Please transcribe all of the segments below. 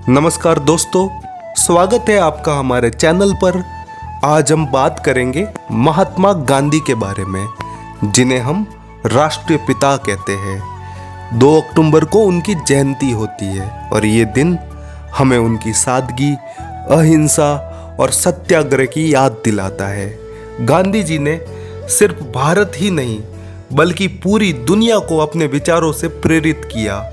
नमस्कार दोस्तों, स्वागत है आपका हमारे चैनल पर। आज हम बात करेंगे महात्मा गांधी के बारे में, जिन्हें हम राष्ट्रीय पिता कहते हैं। 2 अक्टूबर को उनकी जयंती होती है और ये दिन हमें उनकी सादगी, अहिंसा और सत्याग्रह की याद दिलाता है। गांधी जी ने सिर्फ भारत ही नहीं बल्कि पूरी दुनिया को अपने विचारों से प्रेरित किया।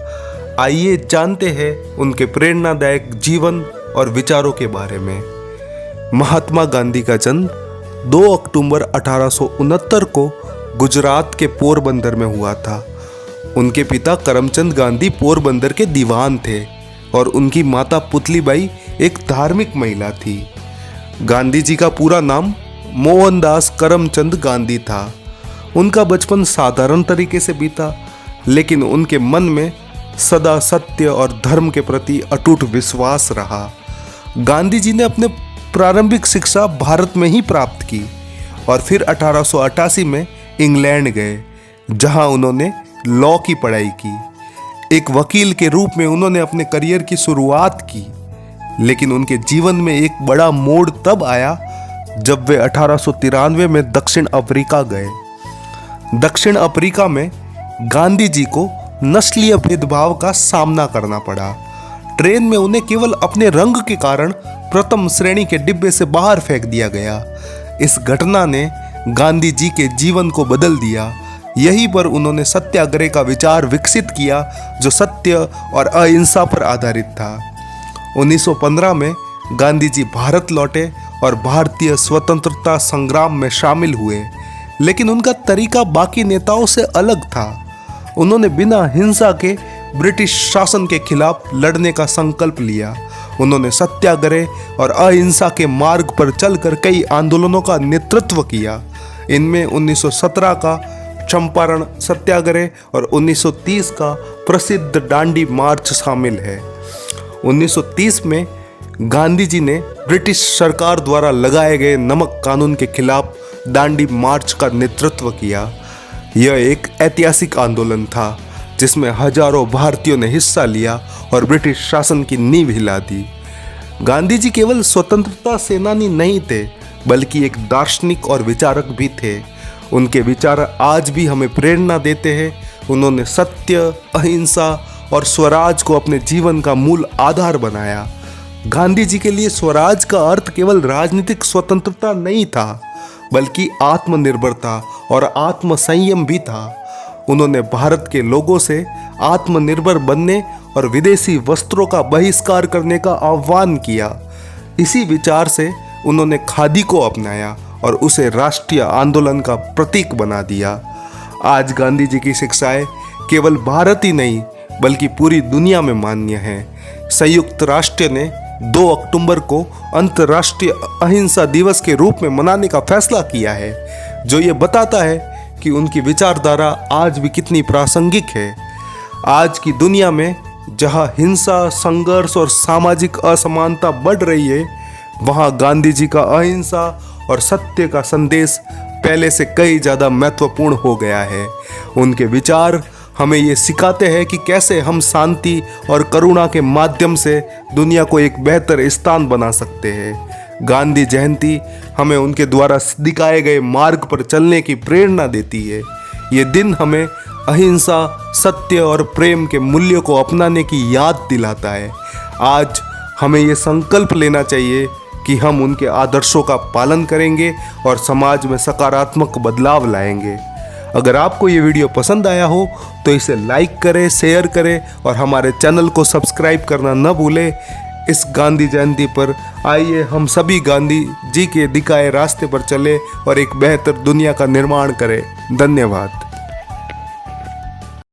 आइए जानते हैं उनके प्रेरणादायक जीवन और विचारों के बारे में। महात्मा गांधी का जन्म 2 अक्टूबर 1869 को गुजरात के पोरबंदर में हुआ था। उनके पिता करमचंद गांधी पोरबंदर के दीवान थे और उनकी माता पुतलीबाई एक धार्मिक महिला थी। गांधी जी का पूरा नाम मोहनदास करमचंद गांधी था। उनका बचपन साधारण तरीके से बीता, लेकिन उनके मन में सदा सत्य और धर्म के प्रति अटूट विश्वास रहा। गांधी जी ने अपने प्रारंभिक शिक्षा भारत में ही प्राप्त की और फिर 1888 में इंग्लैंड गए, जहां उन्होंने लॉ की पढ़ाई की। एक वकील के रूप में उन्होंने अपने करियर की शुरुआत की, लेकिन उनके जीवन में एक बड़ा मोड़ तब आया जब वे 1893 में दक्षिण अफ्रीका गए। दक्षिण अफ्रीका में गांधी जी को नस्लीय भेदभाव का सामना करना पड़ा। ट्रेन में उन्हें केवल अपने रंग के कारण प्रथम श्रेणी के डिब्बे से बाहर फेंक दिया गया। इस घटना ने गांधी जी के जीवन को बदल दिया। यहीं पर उन्होंने सत्याग्रह का विचार विकसित किया, जो सत्य और अहिंसा पर आधारित था। 1915 में गांधी जी भारत लौटे और भारतीय स्वतंत्रता संग्राम में शामिल हुए, लेकिन उनका तरीका बाकी नेताओं से अलग था। उन्होंने बिना हिंसा के ब्रिटिश शासन के खिलाफ लड़ने का संकल्प लिया। उन्होंने सत्याग्रह और अहिंसा के मार्ग पर चलकर कई आंदोलनों का नेतृत्व किया। इनमें 1917 का चंपारण सत्याग्रह और 1930 का प्रसिद्ध दांडी मार्च शामिल है। 1930 में गांधी जी ने ब्रिटिश सरकार द्वारा लगाए गए नमक कानून के खिलाफ दांडी मार्च का नेतृत्व किया। यह एक ऐतिहासिक आंदोलन था जिसमें हजारों भारतीयों ने हिस्सा लिया और ब्रिटिश शासन की नींव हिला दी। गांधी जी केवल स्वतंत्रता सेनानी नहीं थे, बल्कि एक दार्शनिक और विचारक भी थे। उनके विचार आज भी हमें प्रेरणा देते हैं। उन्होंने सत्य, अहिंसा और स्वराज को अपने जीवन का मूल आधार बनाया। गांधी जी के लिए स्वराज का अर्थ केवल राजनीतिक स्वतंत्रता नहीं था, बल्कि आत्मनिर्भरता और आत्मसंयम भी था। उन्होंने भारत के लोगों से आत्मनिर्भर बनने और विदेशी वस्त्रों का बहिष्कार करने का आह्वान किया। इसी विचार से उन्होंने खादी को अपनाया और उसे राष्ट्रीय आंदोलन का प्रतीक बना दिया। आज गांधी जी की शिक्षाएं केवल भारत ही नहीं बल्कि पूरी दुनिया में मान्य हैं। संयुक्त राष्ट्र ने 2 अक्टूबर को अंतर्राष्ट्रीय अहिंसा दिवस के रूप में मनाने का फैसला किया है, जो ये बताता है कि उनकी विचारधारा आज भी कितनी प्रासंगिक है। आज की दुनिया में जहां हिंसा, संघर्ष और सामाजिक असमानता बढ़ रही है, वहां गांधी जी का अहिंसा और सत्य का संदेश पहले से कई ज़्यादा महत्वपूर्ण हो गया है। उनके विचार हमें ये सिखाते हैं कि कैसे हम शांति और करुणा के माध्यम से दुनिया को एक बेहतर स्थान बना सकते हैं। गांधी जयंती हमें उनके द्वारा दिखाए गए मार्ग पर चलने की प्रेरणा देती है। ये दिन हमें अहिंसा, सत्य और प्रेम के मूल्यों को अपनाने की याद दिलाता है। आज हमें ये संकल्प लेना चाहिए कि हम उनके आदर्शों का पालन करेंगे और समाज में सकारात्मक बदलाव लाएंगे। अगर आपको ये वीडियो पसंद आया हो तो इसे लाइक करें, शेयर करें और हमारे चैनल को सब्सक्राइब करना न भूलें। इस गांधी जयंती पर आइए हम सभी गांधी जी के दिखाए रास्ते पर चले और एक बेहतर दुनिया का निर्माण करें। धन्यवाद।